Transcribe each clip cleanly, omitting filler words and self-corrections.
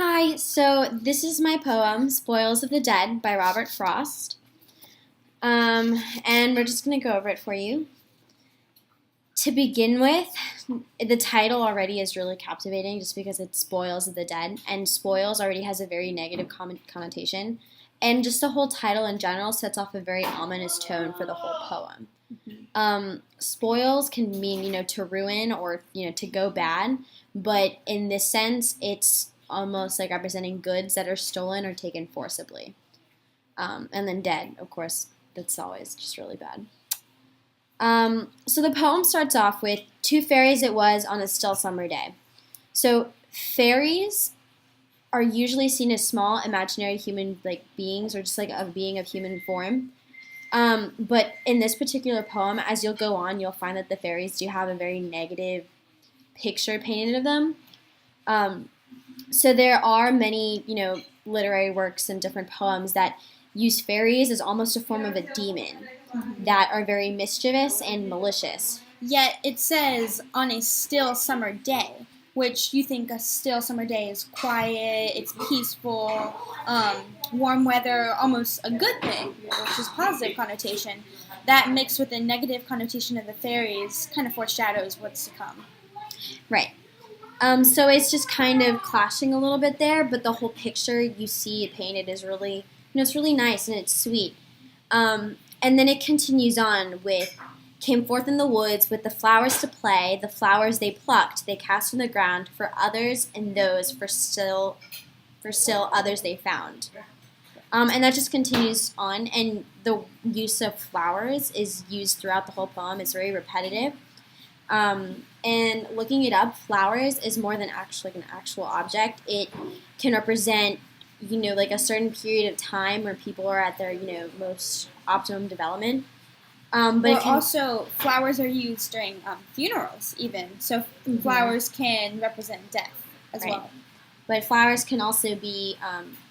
Hi, so this is my poem, Spoils of the Dead by Robert Frost. And we're just going to go over it for you. To begin with, the title already is really captivating just because it's Spoils of the Dead, and spoils already has a very negative connotation. And just the whole title in general sets off a very ominous tone for the whole poem. Spoils can mean, to ruin or, to go bad, but in this sense, it's almost like representing goods that are stolen or taken forcibly. And then dead, of course, that's always just really bad. So the poem starts off with, "Two fairies it was on a still summer day." So fairies are usually seen as small imaginary human beings, or just like a being of human form. But in this particular poem, as you'll go on, you'll find that the fairies do have a very negative picture painted of them. So there are many, literary works and different poems that use fairies as almost a form of a demon that are very mischievous and malicious. Yet it says on a still summer day, which you think a still summer day is quiet, it's peaceful, warm weather, almost a good thing, which is positive connotation. That mixed with the negative connotation of the fairies kind of foreshadows what's to come. Right. So it's just kind of clashing a little bit there, but the whole picture you see it painted is really, it's really nice and it's sweet. And then it continues on with, "Came forth in the woods with the flowers to play, the flowers they plucked, they cast on the ground, for others and those for still others they found." And that just continues on, and the use of flowers is used throughout the whole poem. It's very repetitive. And looking it up, flowers is more than actually an actual object. It can represent, like a certain period of time where people are at their, most optimum development. But also, flowers are used during funerals, even. So flowers can represent death as well. But flowers can also be,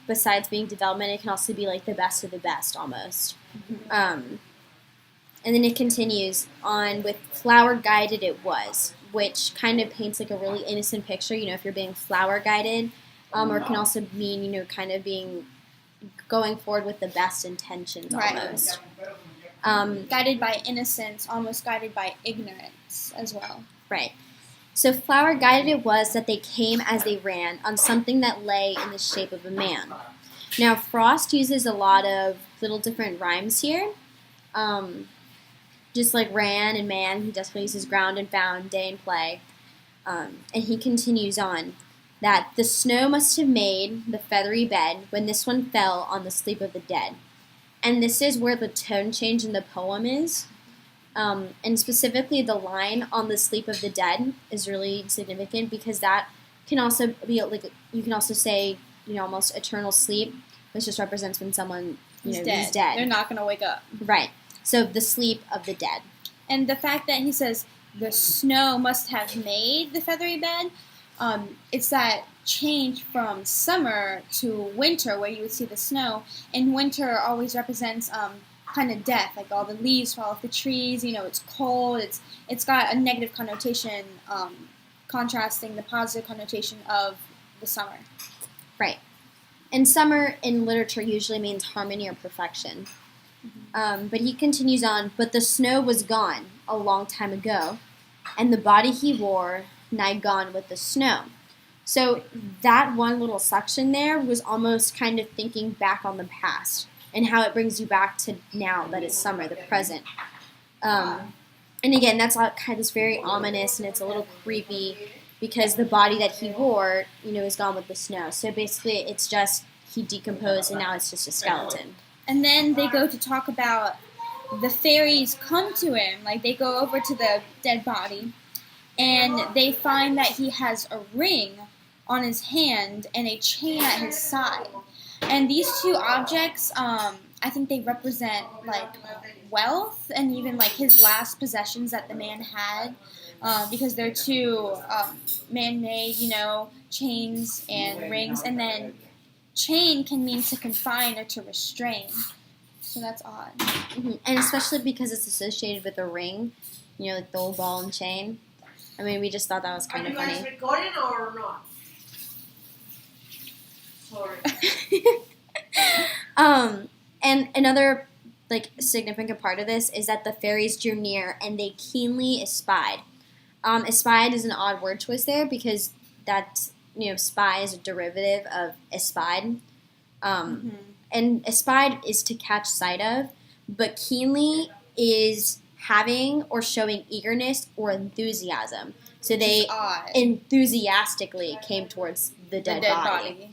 besides being development, it can also be like the best of the best, almost. And then it continues on with, "Flower guided it was," which kind of paints like a really innocent picture, if you're being flower guided. Or it can also mean, kind of going forward with the best intentions, almost. Guided by innocence, almost guided by ignorance as well. Right. So flower guided it was that they came as they ran on something that lay in the shape of a man. Now Frost uses a lot of little different rhymes here. Just like ran and man, he definitely uses ground and found, day and play. And he continues on that the snow must have made the feathery bed when this one fell on the sleep of the dead. And this is where the tone change in the poem is. And specifically the line "on the sleep of the dead" is really significant, because that can also be like, you can also say, almost eternal sleep, which just represents when someone, is dead. They're not going to wake up. Right. So the sleep of the dead. And the fact that he says the snow must have made the feathery bed, it's that change from summer to winter where you would see the snow. And winter always represents kind of death, like all the leaves fall off the trees, it's cold, it's got a negative connotation, contrasting the positive connotation of the summer. Right. And summer in literature usually means harmony or perfection. But he continues on, "But the snow was gone a long time ago, and the body he wore nigh gone with the snow." So that one little section there was almost kind of thinking back on the past and how it brings you back to now that it's summer, the present. And again, that's all kind of very ominous, and it's a little creepy because the body that he wore, is gone with the snow. So basically, it's just he decomposed, and now it's just a skeleton. And then they go to talk about the fairies come to him, like they go over to the dead body, and they find that he has a ring on his hand and a chain at his side. And these two objects, I think they represent like wealth and even like his last possessions that the man had, because they're two man-made, chains and rings. And then chain can mean to confine or to restrain. So that's odd. And especially because it's associated with a ring, like the old ball and chain. I mean, we just thought that was kind of funny. Are you guys recording or not? And another significant part of this is that the fairies drew near and they keenly espied. Espied is an odd word choice there because that's spy is a derivative of espied. And espied is to catch sight of, but keenly is having or showing eagerness or enthusiasm. So they enthusiastically came towards the dead body.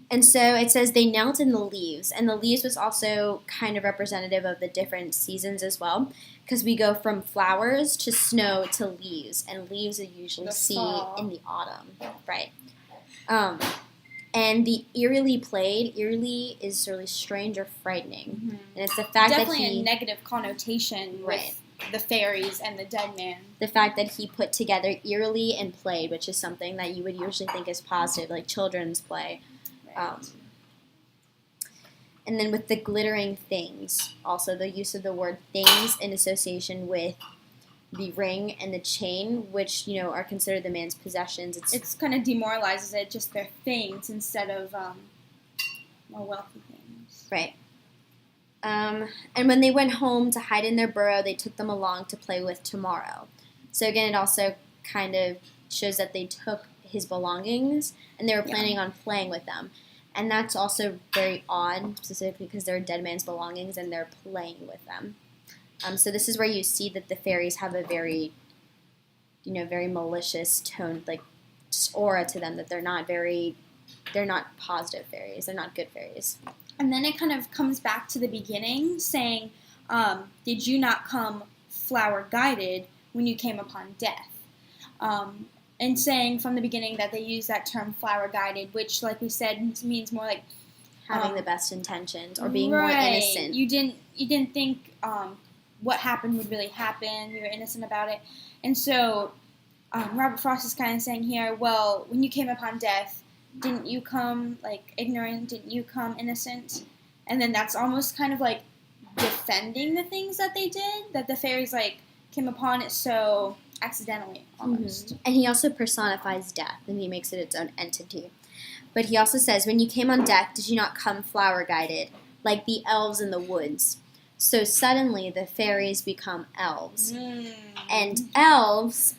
And so it says they knelt in the leaves, and the leaves was also kind of representative of the different seasons as well, because we go from flowers to snow to leaves, and leaves you usually see in the autumn, right? And the eerily played, eerily is really strange or frightening, and it's the fact definitely that a negative connotation with the fairies and the dead man. The fact that he put together eerily and played, which is something that you would usually think is positive, like children's play. And then with the glittering things, also the use of the word things in association with the ring and the chain, which are considered the man's possessions. It's kind of demoralizes it, just their things instead of more wealthy things. Right. And when they went home to hide in their burrow, they took them along to play with tomorrow. So again, it also kind of shows that they took his belongings and they were planning on playing with them. And that's also very odd, specifically because they're a dead man's belongings and they're playing with them. So this is where you see that the fairies have a very, very malicious tone, just aura to them, that they're not positive fairies. They're not good fairies. And then it kind of comes back to the beginning, saying, did you not come flower-guided when you came upon death? And saying from the beginning that they use that term flower-guided, which, like we said, means more like having the best intentions or being more innocent. You didn't think what happened would really happen. You were innocent about it. And so Robert Frost is kind of saying here, well, when you came upon death, didn't you come ignorant? Didn't you come innocent? And then that's almost kind of like defending the things that they did, that the fairies came upon it so accidentally, almost. And he also personifies death, and he makes it its own entity. But he also says, when you came on death, did you not come flower-guided, like the elves in the woods? So suddenly the fairies become elves. And elves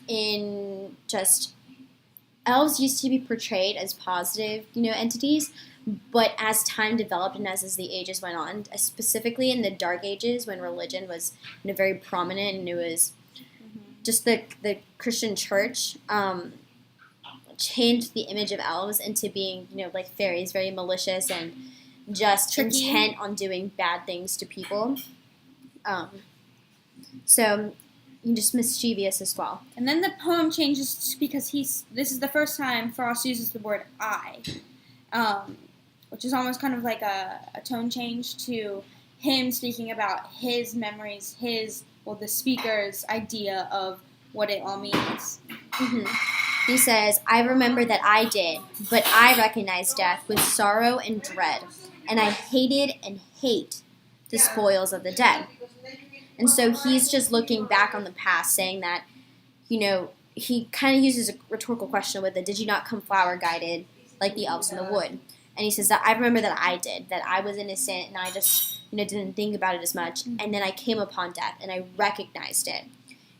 used to be portrayed as positive, entities, but as time developed and as the ages went on, specifically in the Dark Ages when religion was very prominent and it was just the Christian church changed the image of elves into being, like fairies, very malicious and just tricky, intent on doing bad things to people. So just mischievous as well. And then the poem changes because this is the first time Frost uses the word I, which is almost kind of like a tone change to him speaking about his memories, the speaker's idea of what it all means. He says, I remember that I did, but I recognized death with sorrow and dread, and I hated and hate the spoils of the dead. And so he's just looking back on the past, saying that, he kind of uses a rhetorical question with it, did you not come flower-guided like the elves in the wood? And he says that I remember that I did, that I was innocent, and I just didn't think about it as much. And then I came upon death, and I recognized it.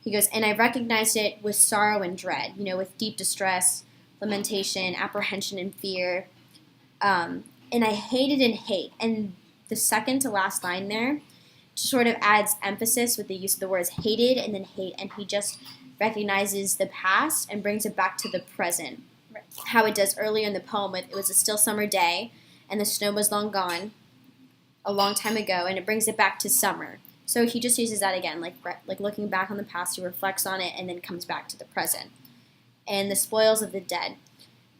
He goes, and I recognized it with sorrow and dread, with deep distress, lamentation, apprehension, and fear. And I hated and hate. And the second to last line there just sort of adds emphasis with the use of the words hated and then hate. And he just recognizes the past and brings it back to the present. Right. How it does earlier in the poem with, it was a still summer day, and the snow was long gone, a long time ago, and it brings it back to summer. So he just uses that again, like looking back on the past, he reflects on it and then comes back to the present. And the spoils of the dead.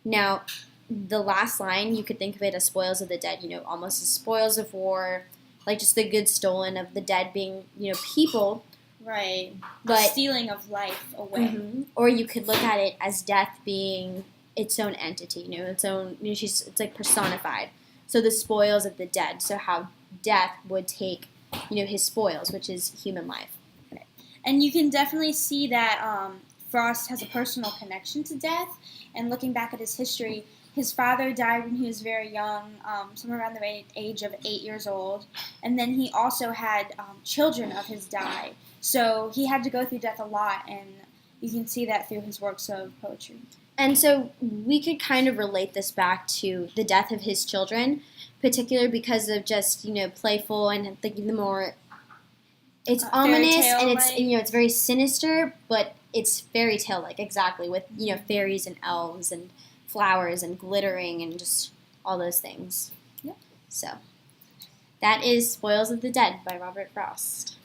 Now, the last line, you could think of it as spoils of the dead, almost as spoils of war, like just the goods stolen of the dead being, people. Right. But stealing of life away. Or you could look at it as death being its own entity, its own, it's like personified. So the spoils of the dead. So how death would take his spoils, which is human life. Right. And you can definitely see that Frost has a personal connection to death. And looking back at his history, his father died when he was very young, somewhere around the age of 8 years old. And then he also had children of his die. So he had to go through death a lot, and you can see that through his works of poetry. And so we could kind of relate this back to the death of his children, particularly because of just, playful and thinking the more, it's ominous and it's, it's very sinister, but it's fairy tale-like, exactly, with, fairies and elves and flowers and glittering and just all those things. Yep. So that is Spoils of the Dead by Robert Frost.